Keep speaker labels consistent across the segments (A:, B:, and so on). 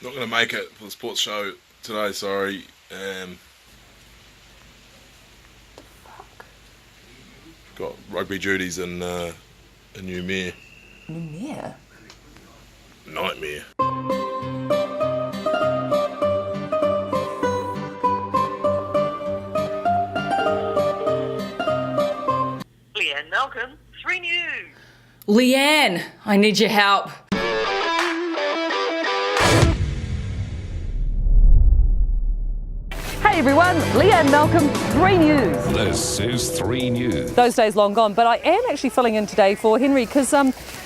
A: Not going to make it for the sports show today, sorry. Got rugby duties in Noumea.
B: Noumea?
A: Nightmare.
C: Leanne Malcolm, 3 News.
B: Leanne, I need your help. Hey everyone, Leanne Malcolm, 3 News.
D: This is 3 News.
B: Those days long gone, but I am actually filling in today for Henry because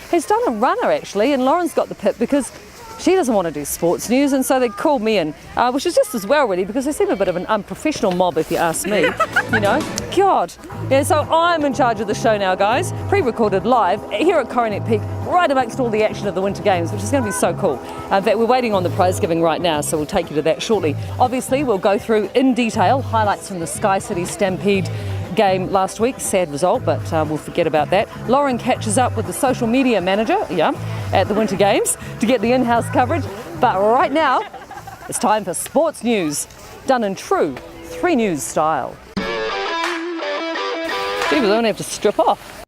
B: he's done a runner actually, and Lauren's got the pip because she doesn't want to do sports news, and so they called me in, which is just as well really because they seem a bit of an unprofessional mob if you ask me, you know. God. Yeah, so I'm in charge of the show now, guys. Pre-recorded live here at Coronet Peak, right amongst all the action of the Winter Games, which is going to be so cool. In fact, we're waiting on the prize giving right now, so we'll take you to that shortly. Obviously, we'll go through in detail highlights from the Skycity Stampede game last week. Sad result, but we'll forget about that. Lauren catches up with the social media manager, at the Winter Games to get the in-house coverage. But right now, it's time for sports news, done in true 3 News style. Gee, we don't have to strip off.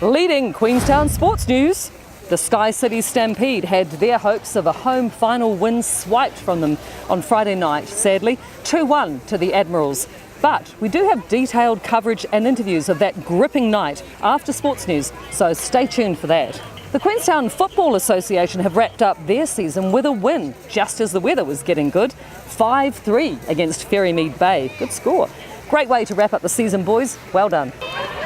B: Leading Queenstown sports news, the Skycity Stampede had their hopes of a home final win swiped from them on Friday night, sadly, 2-1 to the Admirals. But we do have detailed coverage and interviews of that gripping night after sports news, so stay tuned for that. The Queenstown Football Association have wrapped up their season with a win, just as the weather was getting good, 5-3 against Ferrymead Bay. Good score. Great way to wrap up the season, boys. Well done.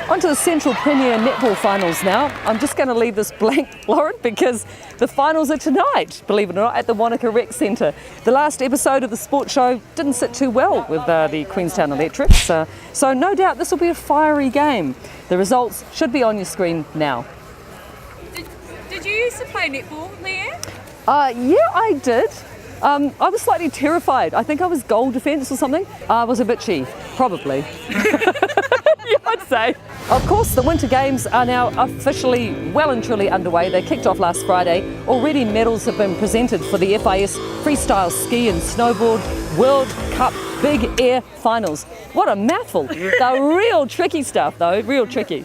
B: On to the Central Premier Netball Finals now. I'm just going to leave this blank, Lauren, because the finals are tonight, believe it or not, at the Wanaka Rec Centre. The last episode of the sports show didn't sit too well with the Queenstown Electrics, so no doubt this will be a fiery game. The results should be on your screen now.
E: Did you used to play netball, Leanne?
B: Yeah, I did. I was slightly terrified. I think I was goal defence or something. I was a bitchy, probably. Yeah, I'd say. Of course, the Winter Games are now officially well and truly underway. They kicked off last Friday. Already medals have been presented for the FIS Freestyle Ski and Snowboard World Cup Big Air Finals. What a mouthful. They're real tricky stuff though, real tricky.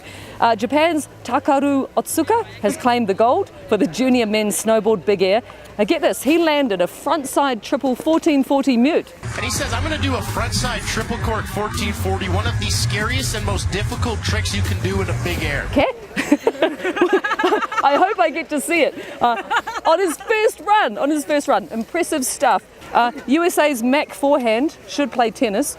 B: Japan's Takaru Otsuka has claimed the gold for the junior men's snowboard big air. Now get this, he landed a frontside triple 1440 mute.
F: And he says, I'm going to do a frontside triple cork 1440, one of the scariest and most difficult tricks you can do in a big air.
B: Okay. I hope I get to see it. On his first run, impressive stuff. USA's Mac Forehand, should play tennis,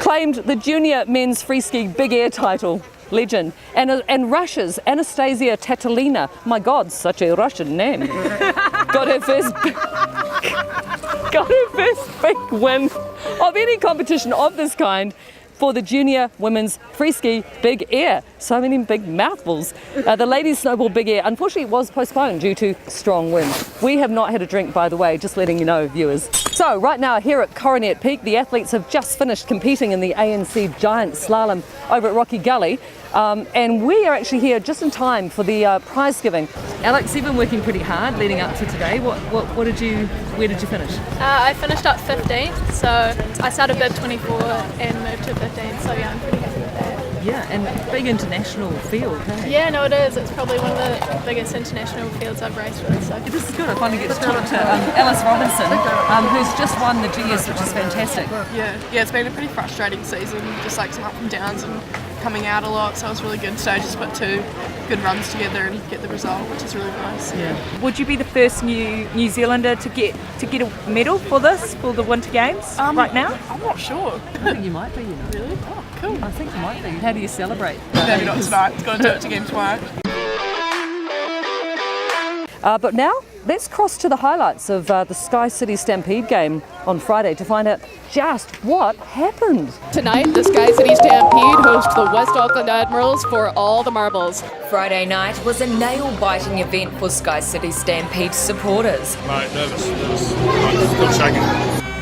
B: claimed the junior men's freeski big air title. Legend. And Russia's Anastasia Tatalina, my God, such a Russian name, got her first big win of any competition of this kind for the junior women's freeski big air. So many big mouthfuls. The ladies snowboard big air unfortunately was postponed due to strong winds. We have not had a drink, by the way, just letting you know, viewers. So right now here at Coronet Peak, the athletes have just finished competing in the ANC Giant Slalom over at Rocky Gully. And we are actually here just in time for the prize giving. Alex, you've been working pretty hard leading up to today. Where did you finish?
E: I finished up 15th, so I started bib 24 and moved to 15, so yeah, I'm pretty happy with that.
B: Yeah, and big international field, hey?
E: Yeah, no, it is. It's probably one of the biggest international fields I've raced with. So
B: this is good. I finally get to talk to Alice Robinson, who's just won the GS, which is fantastic.
G: Yeah, it's been a pretty frustrating season, just like some up and downs and coming out a lot, so it was really good today just put 2 good runs together and get the result, which is really nice.
B: Yeah.
H: Would you be the first New Zealander to get a medal for the Winter Games right now?
G: I'm not sure.
B: I think you might be, you know.
G: Really? Oh, cool.
B: I think you might be. How do you celebrate?
G: Maybe not tonight. It's going to do it again tomorrow.
B: But now, let's cross to the highlights of the Skycity Stampede game on Friday to find out just what happened.
I: Tonight, the Skycity Stampede hosts the West Auckland Admirals for all the marbles.
J: Friday night was a nail-biting event for Skycity Stampede supporters.
A: Mate, nervous. Still shaking.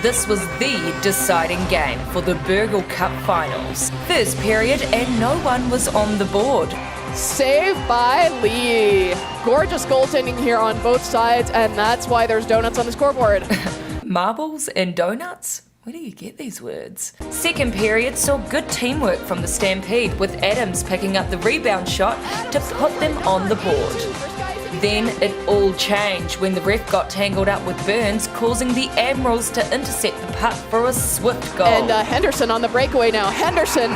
J: This was the deciding game for the Birgel Cup finals. First period and no one was on the board.
I: Save by Lee. Gorgeous goaltending here on both sides, and that's why there's donuts on the scoreboard.
J: Marbles and donuts? Where do you get these words? Second period saw good teamwork from the Stampede, with Adams picking up the rebound shot to put them on the board. Then it all changed when the ref got tangled up with Burns, causing the Admirals to intercept the puck for a swift goal.
I: And Henderson on the breakaway now. Henderson.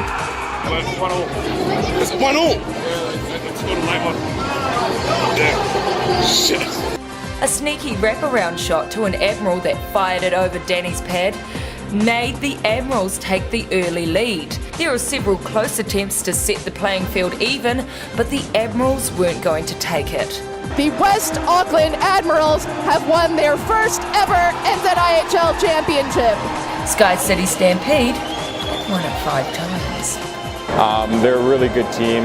A: It's 1-0. It's 1-0. It's got a late one. Yeah. Shit.
J: A sneaky wraparound shot to an Admiral that fired it over Danny's pad made the Admirals take the early lead. There were several close attempts to set the playing field even, but the Admirals weren't going to take it.
I: The West Auckland Admirals have won their first ever NZIHL championship.
J: Skycity Stampede won it 5 times.
K: They're a really good team.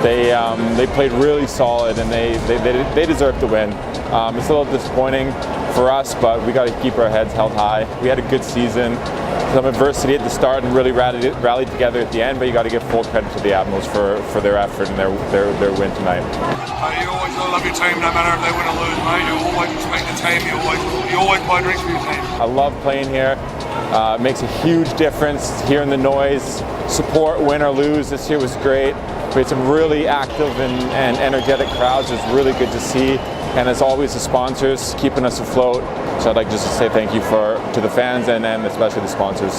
K: They played really solid, and they deserve to win. It's a little disappointing for us, but we got to keep our heads held high. We had a good season, some adversity at the start, and really rallied together at the end. But you got to give full credit to the Admirals for their effort and their win tonight.
L: You always gotta love your team, no matter if they win or lose, mate. You always respect the team. You always buy drinks for your team.
K: I love playing here. It makes a huge difference hearing the noise. Support, win or lose. This year was great. We had some really active and energetic crowds. It was really good to see. And as always, the sponsors keeping us afloat. So I'd like just to say thank you to the fans and especially the sponsors.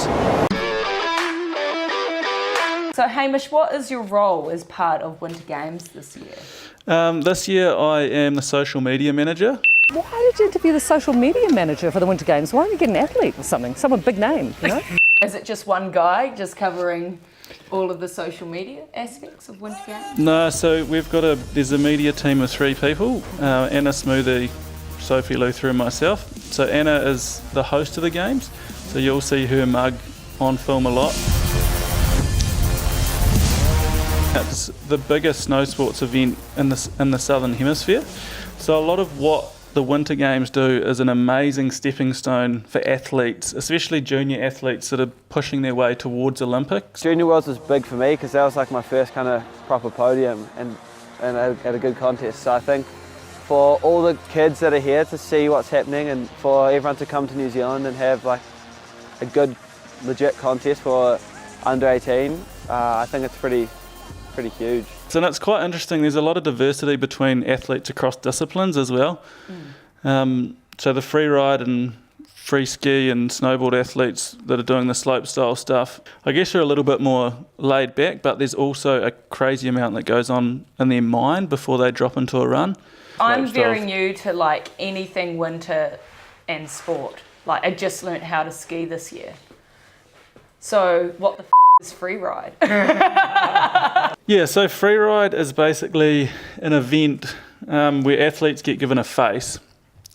B: So Hamish, what is your role as part of Winter Games this year?
M: This year I am the social media manager.
B: Why did you be the social media manager for the Winter Games? Why don't you get an athlete or something? Someone big name, you know?
J: Is it just one guy just covering all of the social media aspects of Winter Games?
M: No, so there's a media team of 3 people, Anna Smoothie, Sophie Luther and myself. So Anna is the host of the games, so you'll see her mug on film a lot. It's the biggest snow sports event in the Southern Hemisphere. So a lot of what the Winter Games do is an amazing stepping stone for athletes, especially junior athletes that are pushing their way towards Olympics.
N: Junior Worlds was big for me because that was like my first kind of proper podium and at a good contest. So I think for all the kids that are here to see what's happening and for everyone to come to New Zealand and have like a good legit contest for under 18, I think it's pretty huge.
M: So it's quite interesting, there's a lot of diversity between athletes across disciplines as well. So the free ride and free ski and snowboard athletes that are doing the slopestyle stuff, I guess are a little bit more laid back, but there's also a crazy amount that goes on in their mind before they drop into a run.
B: I'm very new to like anything winter and sport. Like I just learnt how to ski this year. So what the is free ride?
M: Yeah, so freeride is basically an event where athletes get given a face.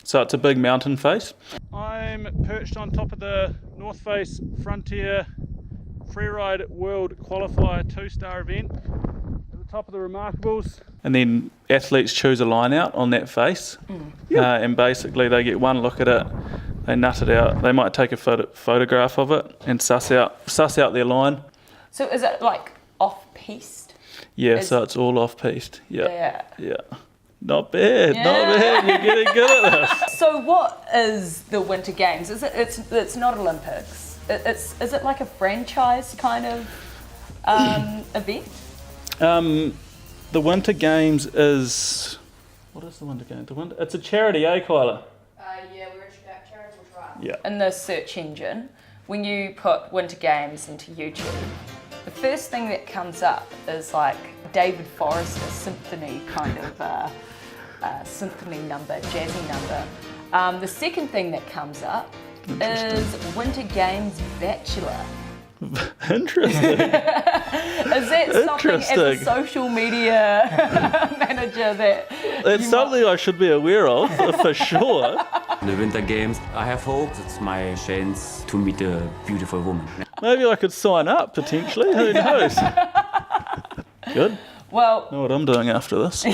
M: So it's a big mountain face. I'm perched on top of the North Face Frontier Freeride World Qualifier 2-star event at the top of the Remarkables. And then athletes choose a line out on that face. And basically they get one look at it, they nut it out. They might take a photograph of it and suss out their line.
B: So is it like off-piste?
M: Yeah, so it's all off-piste. Yeah. Not bad, not bad. You're getting good at this.
B: So what is the Winter Games? It's not Olympics. Is it like a franchise kind of event?
M: The Winter Games is... What is the Winter Games? It's a charity, Kyla?
E: Yeah, we're a charitable trial.
M: Yeah.
B: In the search engine, when you put Winter Games into YouTube, the first thing that comes up is like David Forrester symphony kind of symphony number, jazzy number. The second thing that comes up is Winter Games Bachelor.
M: Interesting.
B: Is that something as a social media manager that
M: it's something I should be aware of, for sure.
O: The Winter Games, I have hope it's my chance to meet a beautiful woman.
M: Maybe I could sign up, potentially, who knows? Good.
B: Well,
M: know what I'm doing after this.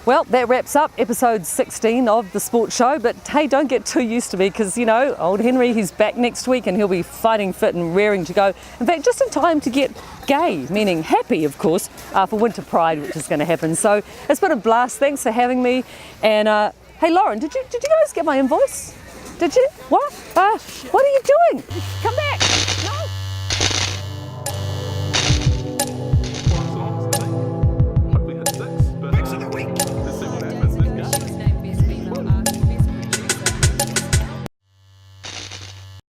B: Well, that wraps up episode 16 of the sports show, but hey, don't get too used to me because, you know, old Henry, he's back next week and he'll be fighting fit and raring to go. In fact, just in time to get gay, meaning happy, of course, for Winter Pride, which is going to happen. So it's been a blast. Thanks for having me. And hey, Lauren, did you guys get my invoice? Did you? What? What are you doing? Come back.